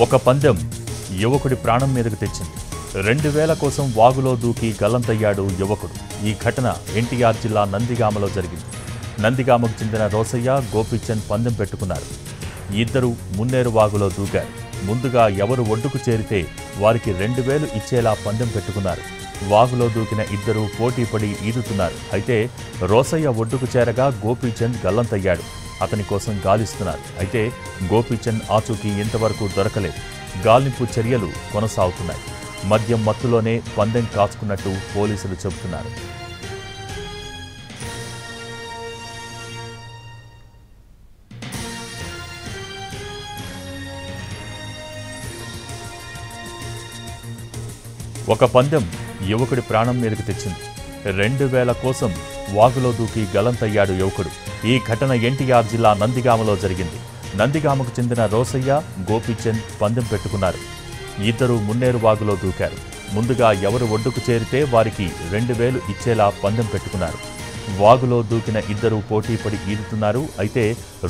ఒక పందెం యువకుడి ప్రాణం మీదకు తెచ్చింది. 2000 కోసం వాగులో దూకి గల్లంతయ్యాడు యువకుడు. ఈ ఘటన ఎన్టీఆర్ జిల్లా నందిగామలో జరిగింది. నందిగామకు చెందిన రోసయ్య, గోపీచంద్ పందెం పెట్టుకున్నారు. ఇద్దరు మున్నేరు వాగులో దూకారు. ముందుగా ఎవరు ఒడ్డుకు చేరితే వారికి 2000 ఇచ్చేలా పందెం పెట్టుకున్నారు. వాగులో దూకిన ఇద్దరు పోటీపడి ఈదుతున్నారు. అయితే రోసయ్య ఒడ్డుకు చేరగా గోపీచంద్ గల్లంతయ్యాడు. అతని కోసం గాలిస్తున్నారు. అయితే గోపీచంద్ ఆచూకీ ఇంతవరకు దొరకలేదు. గాలింపు చర్యలు కొనసాగుతున్నాయి. మద్యం మత్తులోనే పందెం కాచుకున్నట్టు పోలీసులు చెబుతున్నారు. ఒక పందెం యువకుడి ప్రాణం మీదకు తెచ్చింది. 2000 కోసం వాగులో దూకి గల్లంతయ్యాడు యువకుడు. ఈ ఘటన ఎన్టీఆర్ జిల్లా నందిగామలో జరిగింది. నందిగామకు చెందిన రోసయ్య, గోపీచంద్ పందెం పెట్టుకున్నారు. ఇద్దరు మున్నేరు వాగులో దూకారు. ముందుగా ఎవరు ఒడ్డుకు చేరితే వారికి 2000 ఇచ్చేలా పందెం పెట్టుకున్నారు. వాగులో దూకిన ఇద్దరు పోటీపడి ఈదుతున్నారు. అయితే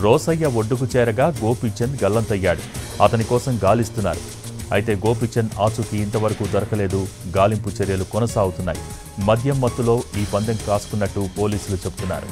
రోసయ్య ఒడ్డుకు చేరగా గోపీచంద్ గల్లంతయ్యాడు. అతని కోసం గాలిస్తున్నారు. అయితే గోపీచంద్ ఆచూకీ ఇంతవరకు దొరకలేదు. గాలింపు చర్యలు కొనసాగుతున్నాయి. మద్యం మత్తులో ఈ పందెం కాసుకున్నట్టు పోలీసులు చెబుతున్నారు.